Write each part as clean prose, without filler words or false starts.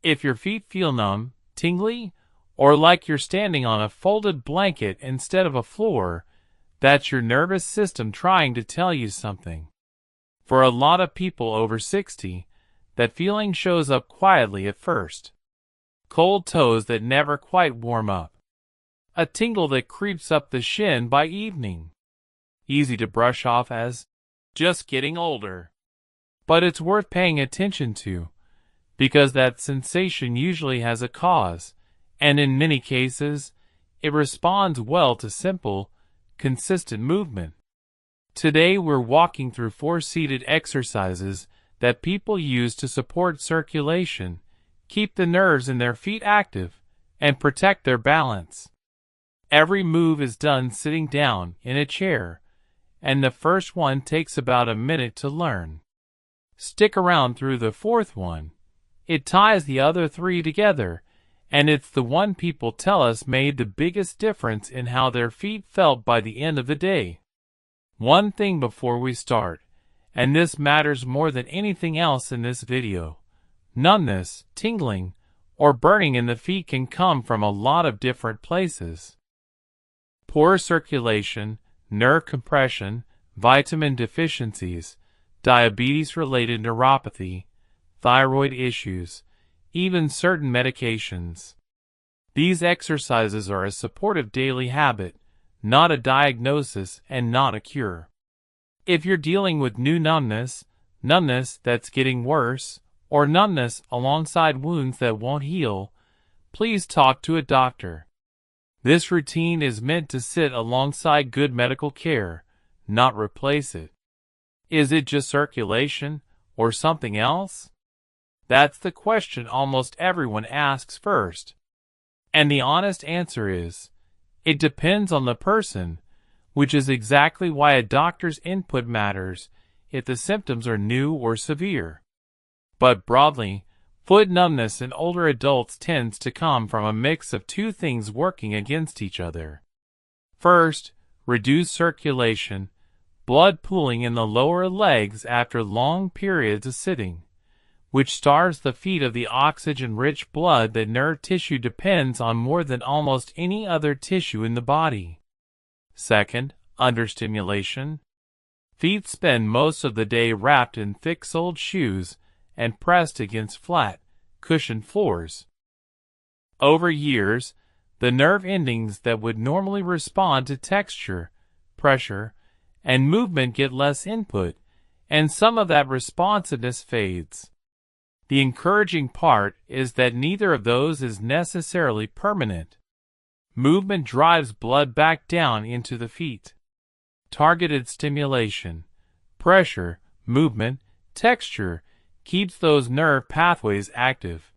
If your feet feel numb, tingly, or like you're standing on a folded blanket instead of a floor, that's your nervous system trying to tell you something. For a lot of people over 60, that feeling shows up quietly at first. Cold toes that never quite warm up. A tingle that creeps up the shin by evening. Easy to brush off as just getting older. But it's worth paying attention to, because that sensation usually has a cause, and in many cases, it responds well to simple, consistent movement. Today we're walking through 4 seated exercises that people use to support circulation, keep the nerves in their feet active, and protect their balance. Every move is done sitting down in a chair, and the first one takes about a minute to learn. Stick around through the 4th one. It ties the other 3 together, and it's the one people tell us made the biggest difference in how their feet felt by the end of the day. One thing before we start, and this matters more than anything else in this video. Numbness, tingling, or burning in the feet can come from a lot of different places. Poor circulation, nerve compression, vitamin deficiencies, diabetes-related neuropathy, thyroid issues, even certain medications. These exercises are a supportive daily habit, not a diagnosis and not a cure. If you're dealing with new numbness that's getting worse, or numbness alongside wounds that won't heal, please talk to a doctor. This routine is meant to sit alongside good medical care, not replace it. Is it just circulation, or something else? That's the question almost everyone asks first. And the honest answer is, it depends on the person, which is exactly why a doctor's input matters if the symptoms are new or severe. But broadly, foot numbness in older adults tends to come from a mix of 2 things working against each other. First, reduced circulation, blood pooling in the lower legs after long periods of sitting, which starves the feet of the oxygen-rich blood that nerve tissue depends on more than almost any other tissue in the body. Second, understimulation. Feet spend most of the day wrapped in thick-soled shoes and pressed against flat, cushioned floors. Over years, the nerve endings that would normally respond to texture, pressure, and movement get less input, and some of that responsiveness fades. The encouraging part is that neither of those is necessarily permanent. Movement drives blood back down into the feet. Targeted stimulation, pressure, movement, texture keeps those nerve pathways active.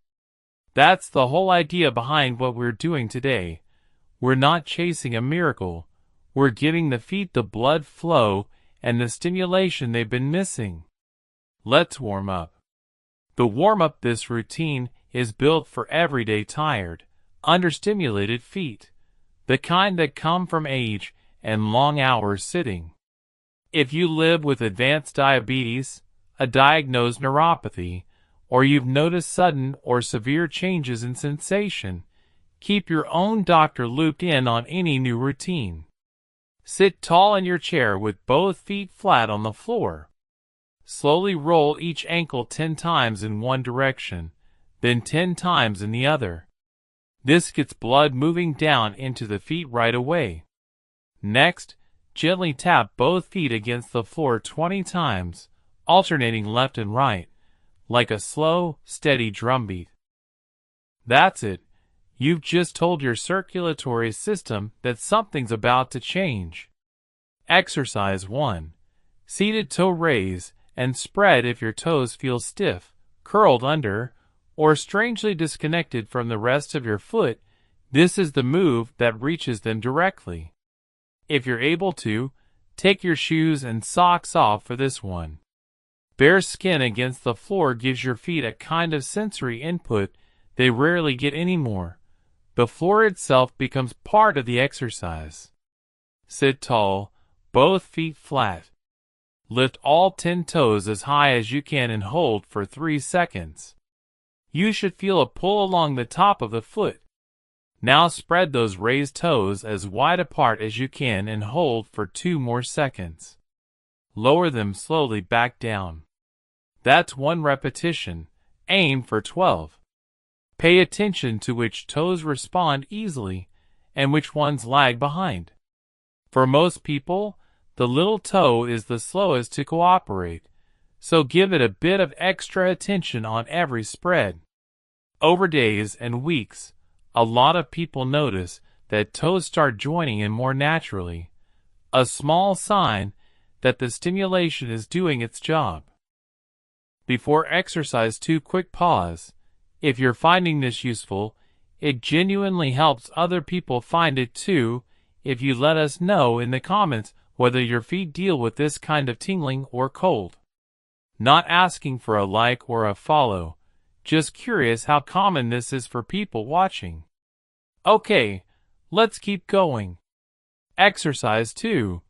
That's the whole idea behind what we're doing today. We're not chasing a miracle. We're giving the feet the blood flow and the stimulation they've been missing. Let's warm up. The warm-up this routine is built for everyday tired, understimulated feet, the kind that come from age and long hours sitting. If you live with advanced diabetes, a diagnosed neuropathy, or you've noticed sudden or severe changes in sensation, keep your own doctor looped in on any new routine. Sit tall in your chair with both feet flat on the floor. Slowly roll each ankle 10 times in one direction, then 10 times in the other. This gets blood moving down into the feet right away. Next, gently tap both feet against the floor 20 times, alternating left and right, like a slow, steady drumbeat. That's it. You've just told your circulatory system that something's about to change. Exercise 1. Seated toe raise and spread if your toes feel stiff, curled under, or strangely disconnected from the rest of your foot. This is the move that reaches them directly. If you're able to, take your shoes and socks off for this one. Bare skin against the floor gives your feet a kind of sensory input they rarely get anymore. The floor itself becomes part of the exercise. Sit tall, both feet flat. Lift all 10 toes as high as you can and hold for 3 seconds. You should feel a pull along the top of the foot. Now spread those raised toes as wide apart as you can and hold for 2 more seconds. Lower them slowly back down. That's 1 repetition. Aim for 12. Pay attention to which toes respond easily and which ones lag behind. For most people, the little toe is the slowest to cooperate, so give it a bit of extra attention on every spread. Over days and weeks, a lot of people notice that toes start joining in more naturally, a small sign that the stimulation is doing its job. Before exercise 2, quick pause. If you're finding this useful, it genuinely helps other people find it too if you let us know in the comments whether your feet deal with this kind of tingling or cold. Not asking for a like or a follow, just curious how common this is for people watching. Okay, let's keep going. Exercise 2.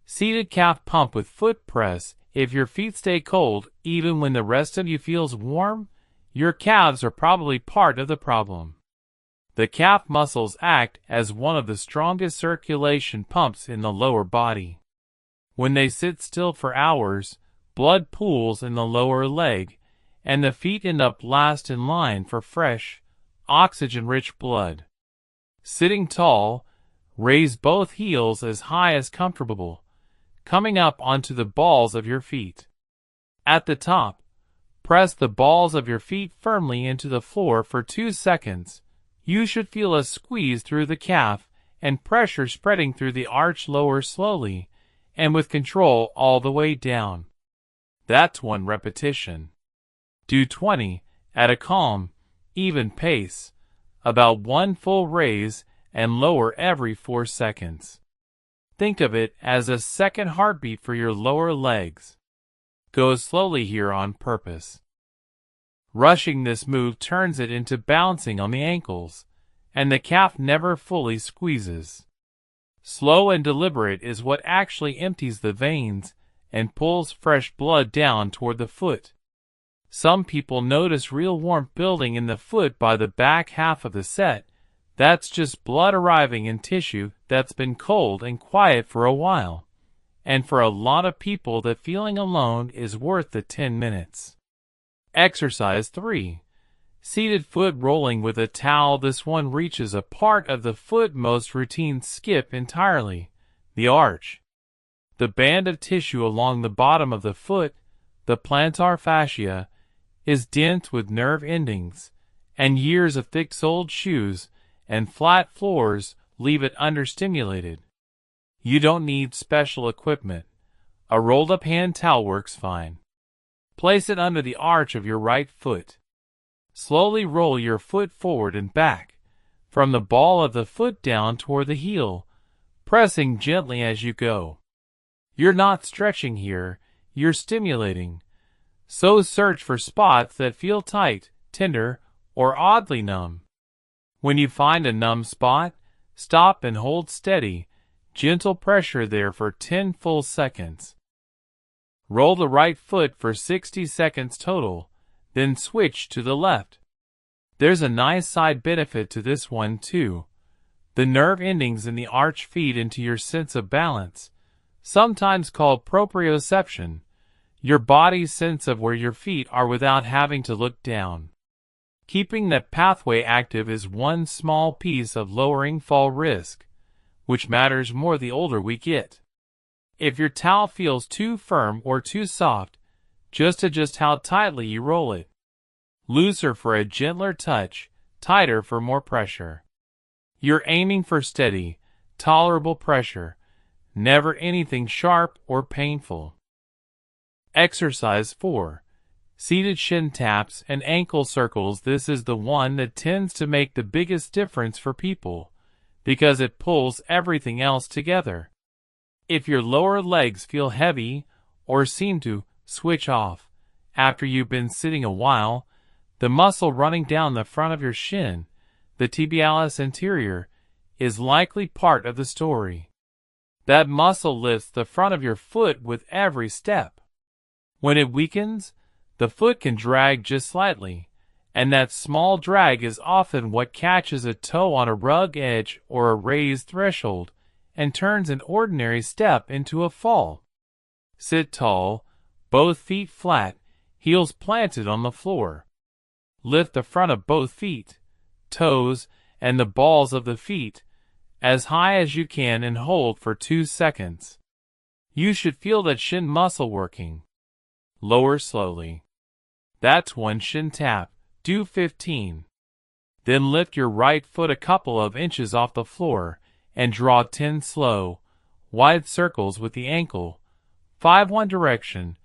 Seated calf pump with foot press. If your feet stay cold even when the rest of you feels warm, your calves are probably part of the problem. The calf muscles act as one of the strongest circulation pumps in the lower body. When they sit still for hours, blood pools in the lower leg, and the feet end up last in line for fresh, oxygen-rich blood. Sitting tall, raise both heels as high as comfortable, coming up onto the balls of your feet. At the top, press the balls of your feet firmly into the floor for 2 seconds. You should feel a squeeze through the calf and pressure spreading through the arch. Lower slowly and with control all the way down. That's 1 repetition. Do 20 at a calm, even pace, about 1 full raise and lower every 4 seconds. Think of it as a second heartbeat for your lower legs. Go slowly here on purpose. Rushing this move turns it into bouncing on the ankles, and the calf never fully squeezes. Slow and deliberate is what actually empties the veins and pulls fresh blood down toward the foot. Some people notice real warmth building in the foot by the back half of the set. That's just blood arriving in tissue that's been cold and quiet for a while. And for a lot of people, that feeling alone is worth the 10 minutes. Exercise 3. Seated foot rolling with a towel. This one reaches a part of the foot most routines skip entirely, the arch. The band of tissue along the bottom of the foot, the plantar fascia, is dense with nerve endings, and years of thick-soled shoes and flat floors leave it understimulated. You don't need special equipment. A rolled-up hand towel works fine. Place it under the arch of your right foot. Slowly roll your foot forward and back, from the ball of the foot down toward the heel, pressing gently as you go. You're not stretching here, you're stimulating. So search for spots that feel tight, tender, or oddly numb. When you find a numb spot, stop and hold steady, gentle pressure there for 10 full seconds. Roll the right foot for 60 seconds total, then switch to the left. There's a nice side benefit to this one too. The nerve endings in the arch feed into your sense of balance, sometimes called proprioception, your body's sense of where your feet are without having to look down. Keeping that pathway active is one small piece of lowering fall risk, which matters more the older we get. If your towel feels too firm or too soft, just adjust how tightly you roll it. Looser for a gentler touch, tighter for more pressure. You're aiming for steady, tolerable pressure, never anything sharp or painful. Exercise 4. Seated shin taps and ankle circles. This is the one that tends to make the biggest difference for people, because it pulls everything else together. If your lower legs feel heavy or seem to switch off after you've been sitting a while, the muscle running down the front of your shin, the tibialis anterior, is likely part of the story. That muscle lifts the front of your foot with every step. When it weakens, the foot can drag just slightly, and that small drag is often what catches a toe on a rug edge or a raised threshold and turns an ordinary step into a fall. Sit tall, both feet flat, heels planted on the floor. Lift the front of both feet, toes, and the balls of the feet as high as you can and hold for 2 seconds. You should feel that shin muscle working. Lower slowly. That's 1 shin tap. Do 15. Then lift your right foot a couple of inches off the floor and draw 10 slow, wide circles with the ankle. 5 one direction,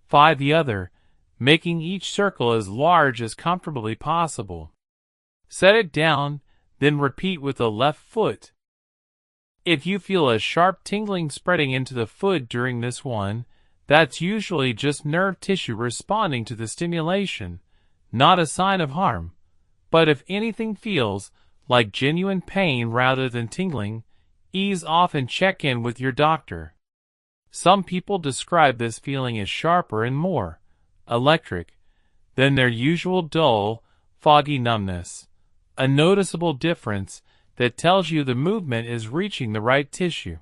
5 the other, making each circle as large as comfortably possible. Set it down, then repeat with the left foot. If you feel a sharp tingling spreading into the foot during this one, that's usually just nerve tissue responding to the stimulation, not a sign of harm. But if anything feels like genuine pain rather than tingling, ease off and check in with your doctor. Some people describe this feeling as sharper and more electric than their usual dull, foggy numbness, a noticeable difference that tells you the movement is reaching the right tissue.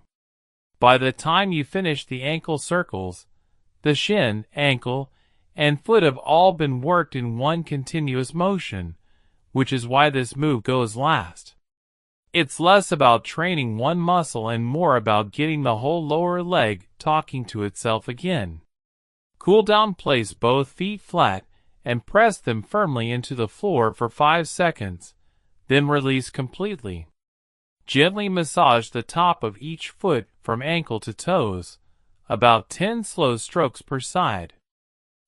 By the time you finish the ankle circles, the shin, ankle, and foot have all been worked in one continuous motion, which is why this move goes last. It's less about training one muscle and more about getting the whole lower leg talking to itself again. Cool down, place both feet flat and press them firmly into the floor for 5 seconds, then release completely. Gently massage the top of each foot from ankle to toes, about 10 slow strokes per side.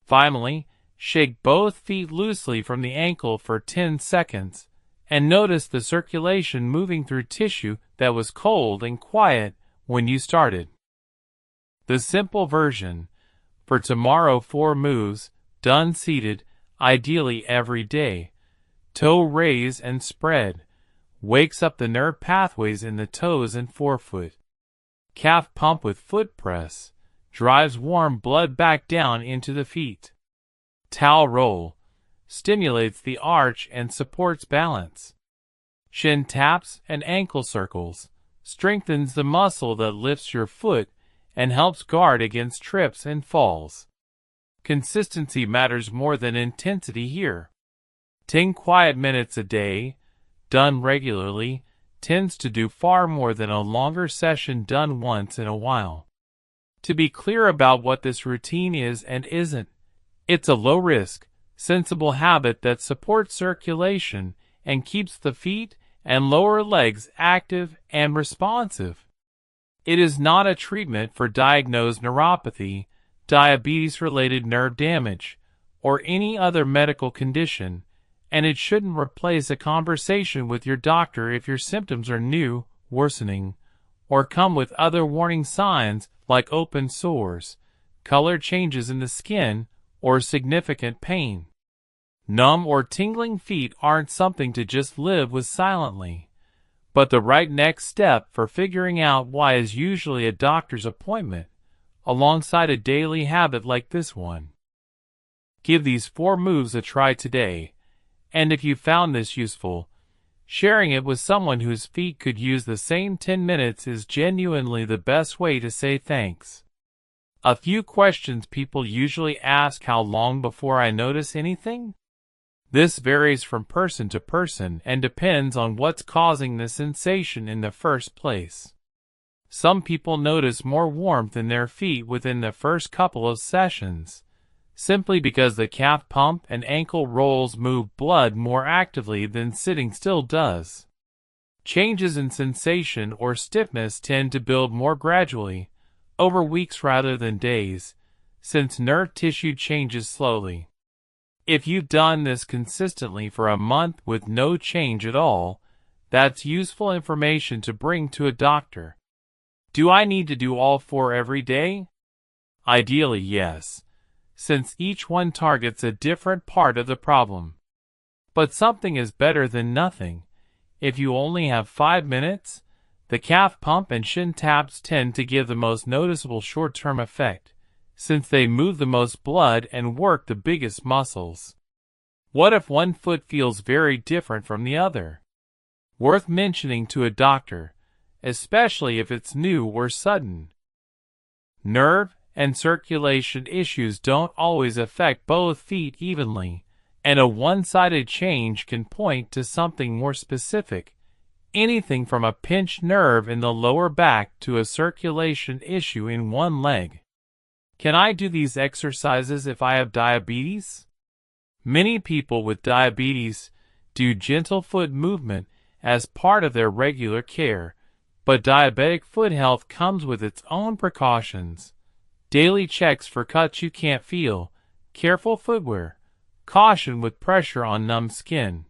Finally, shake both feet loosely from the ankle for 10 seconds, and notice the circulation moving through tissue that was cold and quiet when you started. The simple version. For tomorrow, 4 moves, done seated, ideally every day. Toe raise and spread. Wakes up the nerve pathways in the toes and forefoot. Calf pump with foot press. Drives warm blood back down into the feet. Towel roll. Stimulates the arch and supports balance. Shin taps and ankle circles. Strengthens the muscle that lifts your foot and helps guard against trips and falls. Consistency matters more than intensity here. 10 quiet minutes a day, done regularly, tends to do far more than a longer session done once in a while. To be clear about what this routine is and isn't, it's a low-risk, sensible habit that supports circulation and keeps the feet and lower legs active and responsive. It is not a treatment for diagnosed neuropathy, diabetes-related nerve damage, or any other medical condition, and it shouldn't replace a conversation with your doctor if your symptoms are new, worsening, or come with other warning signs like open sores, color changes in the skin, or significant pain. Numb or tingling feet aren't something to just live with silently, but the right next step for figuring out why is usually a doctor's appointment, alongside a daily habit like this one. Give these 4 moves a try today, and if you found this useful, sharing it with someone whose feet could use the same 10 minutes is genuinely the best way to say thanks. A few questions people usually ask: how long before I notice anything? This varies from person to person and depends on what's causing the sensation in the first place. Some people notice more warmth in their feet within the first couple of sessions, simply because the calf pump and ankle rolls move blood more actively than sitting still does. Changes in sensation or stiffness tend to build more gradually, over weeks rather than days, since nerve tissue changes slowly. If you've done this consistently for a month with no change at all, that's useful information to bring to a doctor. Do I need to do all 4 every day? Ideally, yes, since each one targets a different part of the problem. But something is better than nothing. If you only have 5 minutes, the calf pump and shin taps tend to give the most noticeable short-term effect, since they move the most blood and work the biggest muscles. What if one foot feels very different from the other? Worth mentioning to a doctor, especially if it's new or sudden. Nerve and circulation issues don't always affect both feet evenly, and a one-sided change can point to something more specific. Anything from a pinched nerve in the lower back to a circulation issue in one leg. Can I do these exercises if I have diabetes? Many people with diabetes do gentle foot movement as part of their regular care, but diabetic foot health comes with its own precautions. Daily checks for cuts you can't feel, careful footwear, caution with pressure on numb skin.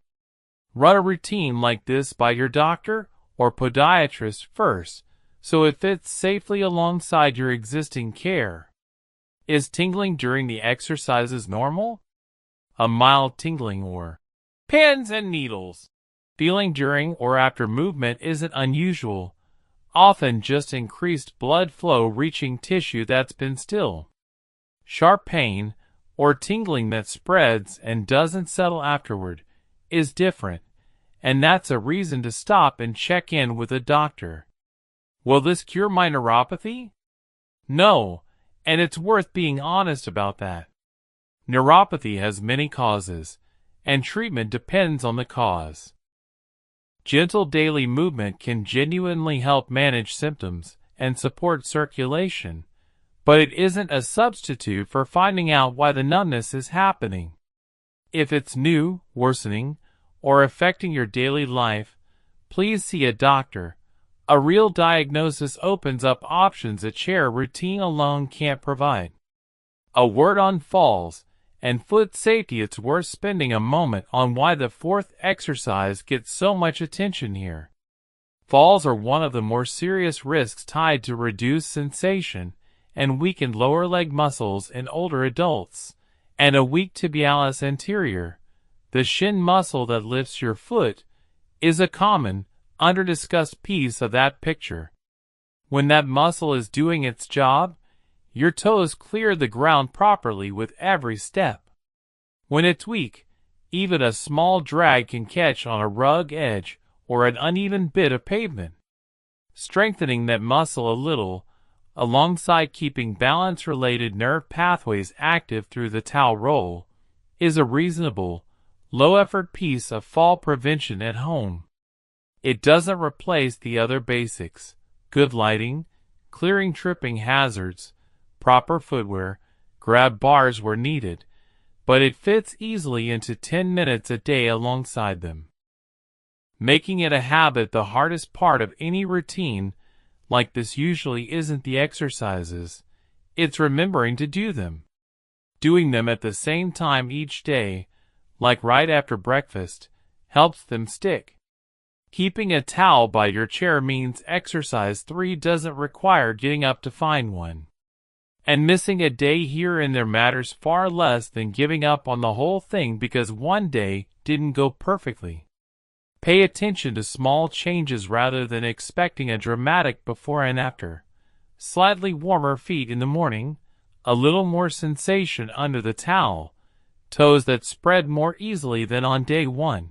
Run a routine like this by your doctor or podiatrist first, so it fits safely alongside your existing care. Is tingling during the exercises normal? A mild tingling or pins and needles feeling during or after movement isn't unusual, often just increased blood flow reaching tissue that's been still. Sharp pain, or tingling that spreads and doesn't settle afterward, is different, and that's a reason to stop and check in with a doctor. Will this cure my neuropathy? No, and it's worth being honest about that. Neuropathy has many causes, and treatment depends on the cause. Gentle daily movement can genuinely help manage symptoms and support circulation, but it isn't a substitute for finding out why the numbness is happening. If it's new, worsening, or affecting your daily life, please see a doctor. A real diagnosis opens up options a chair routine alone can't provide. A word on falls and foot safety. It's worth spending a moment on why the fourth exercise gets so much attention here. Falls are one of the more serious risks tied to reduced sensation and weakened lower leg muscles in older adults, and a weak tibialis anterior, the shin muscle that lifts your foot, is a common, under-discussed piece of that picture. When that muscle is doing its job, your toes clear the ground properly with every step. When it's weak, even a small drag can catch on a rug edge or an uneven bit of pavement. Strengthening that muscle a little, alongside keeping balance-related nerve pathways active through the towel roll, is a reasonable, low-effort piece of fall prevention at home. It doesn't replace the other basics: good lighting, clearing tripping hazards, proper footwear, grab bars where needed, but it fits easily into 10 minutes a day alongside them. Making it a habit. The hardest part of any routine like this usually isn't the exercises, it's remembering to do them. Doing them at the same time each day, like right after breakfast, helps them stick. Keeping a towel by your chair means exercise 3 doesn't require getting up to find one. And missing a day here and there matters far less than giving up on the whole thing because one day didn't go perfectly. Pay attention to small changes rather than expecting a dramatic before and after. Slightly warmer feet in the morning, a little more sensation under the towel, toes that spread more easily than on day 1.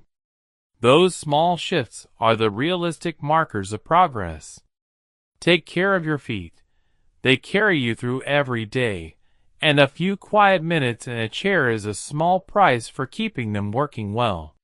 Those small shifts are the realistic markers of progress. Take care of your feet. They carry you through every day, and a few quiet minutes in a chair is a small price for keeping them working well.